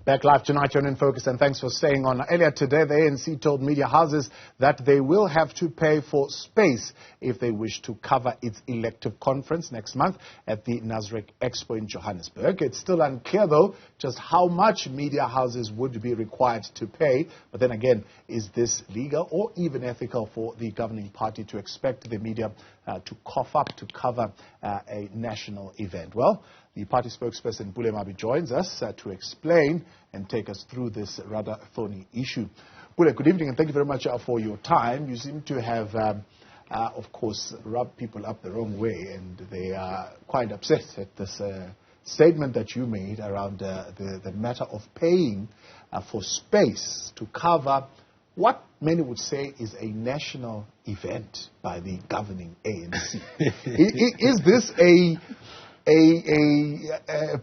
Back live tonight, you're in Focus, and thanks for staying on. Earlier today, the ANC told media houses that they will have to pay for space if they wish to cover its elective conference next month at the Nasrec Expo in Johannesburg. It's still unclear, though, just how much media houses would be required to pay. But then again, is this legal or even ethical for the governing party to expect the media to cough up to cover a national event? Well, the party spokesperson, Pule Mabe, joins us to explain and take us through this rather thorny issue. Pule, good evening, and thank you very much for your time. You seem to have, of course, rubbed people up the wrong way, and they are quite upset at this statement that you made around the matter of paying for space to cover what many would say is a national event by the governing ANC. Is this a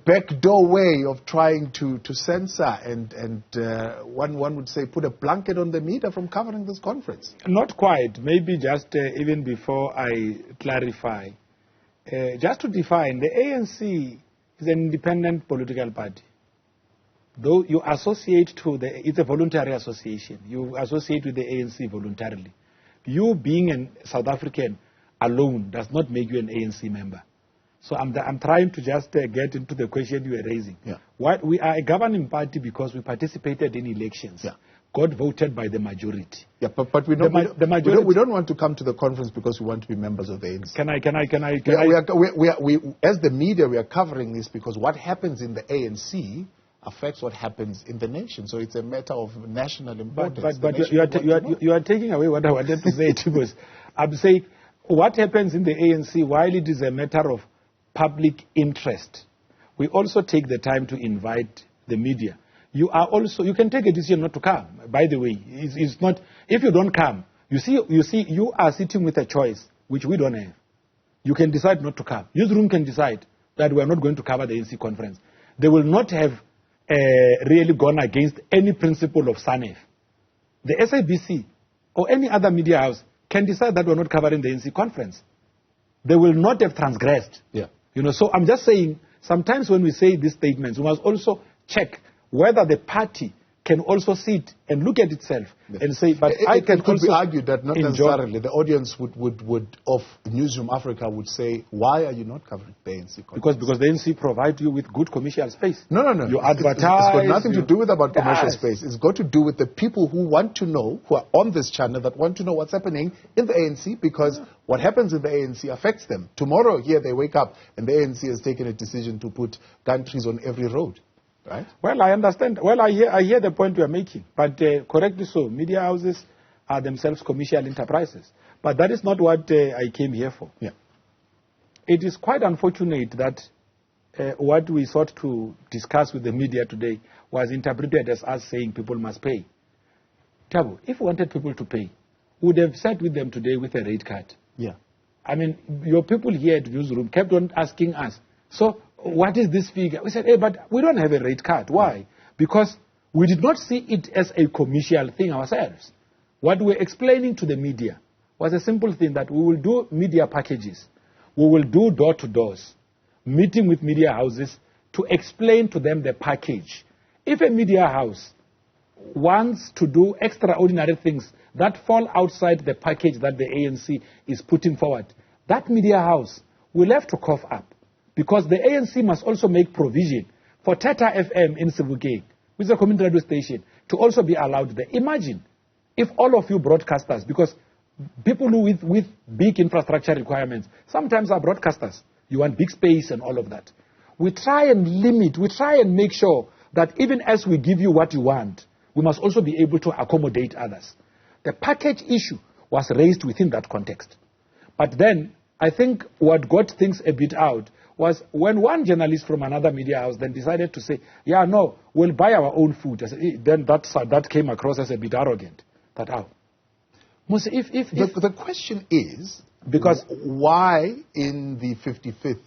backdoor way of trying to censor and one would say put a blanket on the media from covering this conference? Not quite. Maybe just even before I clarify, just to define, the ANC is an independent political party. Though you associate it's a voluntary association. You associate with the ANC voluntarily. You being a South African alone does not make you an ANC member. So I'm trying to just get into the question you were raising. Yeah. We are a governing party because we participated in elections. Yeah. Got voted by the majority. Yeah, but we don't want to come to the conference because we want to be members of the ANC. As the media, we are covering this because what happens in the ANC affects what happens in the nation. So it's a matter of national importance. But you are taking away what I wanted to say, because I'm saying what happens in the ANC, while it is a matter of public interest, we also take the time to invite the media. You can take a decision not to come. By the way, it's not, if you don't come, you are sitting with a choice which we don't have. You can decide not to come. Newzroom can decide that we are not going to cover the ANC conference. They will not have really gone against any principle of SANEF. The SABC or any other media house can decide that we're not covering the ANC conference. They will not have transgressed. Yeah. So I'm just saying, sometimes when we say these statements, we must also check whether the party can also sit and look at itself and say, but it could be argued that not necessarily the audience of Newzroom Afrika would say, why are you not covering the ANC conference? Because the ANC provide you with good commercial space. No. You advertise. It's got nothing to do with about commercial space. It's got to do with the people who want to know, who are on this channel, that want to know what's happening in the ANC, because what happens in the ANC affects them. Tomorrow here they wake up and the ANC has taken a decision to put gantries on every road. Right? Well, I understand. Well, I hear the point you are making. But correctly so, media houses are themselves commercial enterprises. But that is not what I came here for. Yeah. It is quite unfortunate that what we sought to discuss with the media today was interpreted as us saying people must pay. Tabo, if we wanted people to pay, we would have sat with them today with a rate card. Yeah. I mean, your people here at Newzroom kept on asking us, so what is this figure? We said, hey, but we don't have a rate card. Why? Because we did not see it as a commercial thing ourselves. What we're explaining to the media was a simple thing, that we will do media packages. We will do door-to-doors, meeting with media houses to explain to them the package. If a media house wants to do extraordinary things that fall outside the package that the ANC is putting forward, that media house will have to cough up. Because the ANC must also make provision for Tata FM in Sebokeng, which is a community radio station, to also be allowed there. Imagine if all of you broadcasters, because people who with big infrastructure requirements sometimes are broadcasters. You want big space and all of that. We try and make sure that even as we give you what you want, we must also be able to accommodate others. The package issue was raised within that context. But then, I think what got things a bit out was when one journalist from another media house then decided to say, yeah, no, we'll buy our own food. I said, then that came across as a bit arrogant. The question is, because why in the 55th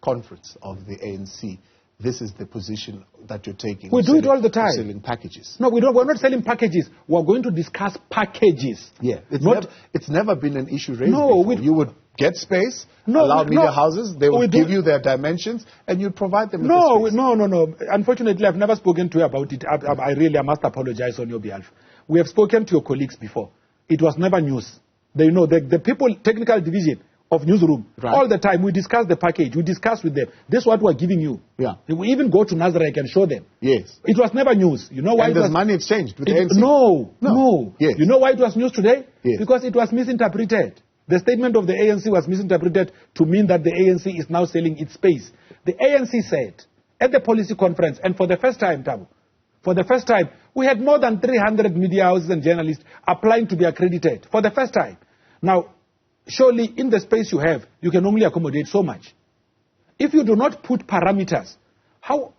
conference of the ANC this is the position that you're taking. We do it all the time. Selling packages. No, we don't. We're not selling packages. We're going to discuss packages. Yeah, it's never been an issue raised before. You would get space, allow media houses, they would give you their dimensions, and you'd provide them with the space. No. Unfortunately, I've never spoken to you about it. I must apologize on your behalf. We have spoken to your colleagues before. It was never news. They know the people, technical division of Newzroom, all the time, we discuss the package, we discuss with them. This is what we're giving you. Yeah. We even go to Nasrec and show them. Yes. It was never news. You know why? And there's money exchanged with the ANC? No. Yes. You know why it was news today? Yes. Because it was misinterpreted. The statement of the ANC was misinterpreted to mean that the ANC is now selling its space. The ANC said at the policy conference, and for the first time, Tabo, for the first time, we had more than 300 media houses and journalists applying to be accredited. For the first time. Now, surely in the space you have, you can only accommodate so much. If you do not put parameters,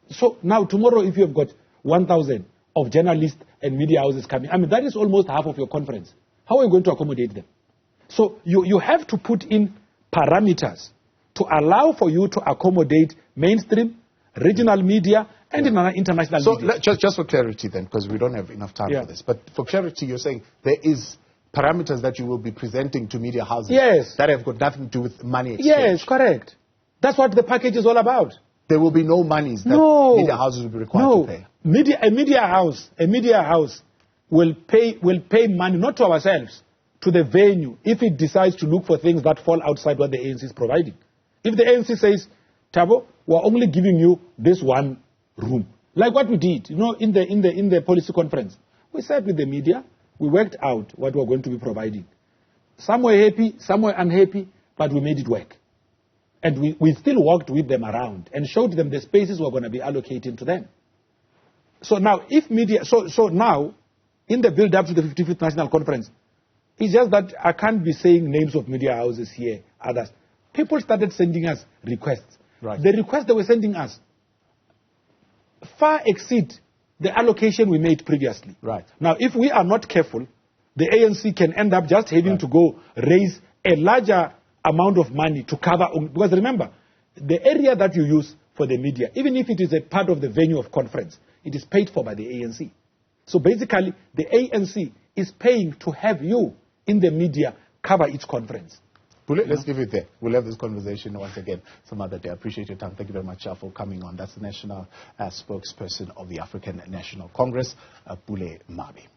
so now tomorrow if you have got 1,000 of journalists and media houses coming, I mean that is almost half of your conference. How are you going to accommodate them? So you have to put in parameters to allow for you to accommodate mainstream, regional media, and international media. So just for clarity then, because we don't have enough time for this, but for clarity you're saying there is parameters that you will be presenting to media houses that have got nothing to do with money exchange. Yes, correct. That's what the package is all about. There will be no monies that media houses will be required to pay. A media house will pay money, not to ourselves, to the venue, if it decides to look for things that fall outside what the ANC is providing. If the ANC says, Thabo, we're only giving you this one room, like what we did, in the policy conference, we sat with the media. We worked out what we're going to be providing. Some were happy, some were unhappy, but we made it work. And we still walked with them around and showed them the spaces we're going to be allocating to them. So now, so now, in the build-up to the 55th National Conference, it's just that I can't be saying names of media houses here, others. People started sending us requests. Right. The requests they were sending us far exceed the allocation we made previously. Right. Now, if we are not careful, the ANC can end up just having to go raise a larger amount of money to cover. Because remember, the area that you use for the media, even if it is a part of the venue of conference, it is paid for by the ANC. So basically, the ANC is paying to have you in the media cover its conference. Let's give it there. We'll have this conversation once again some other day. I appreciate your time. Thank you very much for coming on. That's the national spokesperson of the African National Congress, Pule Mabe.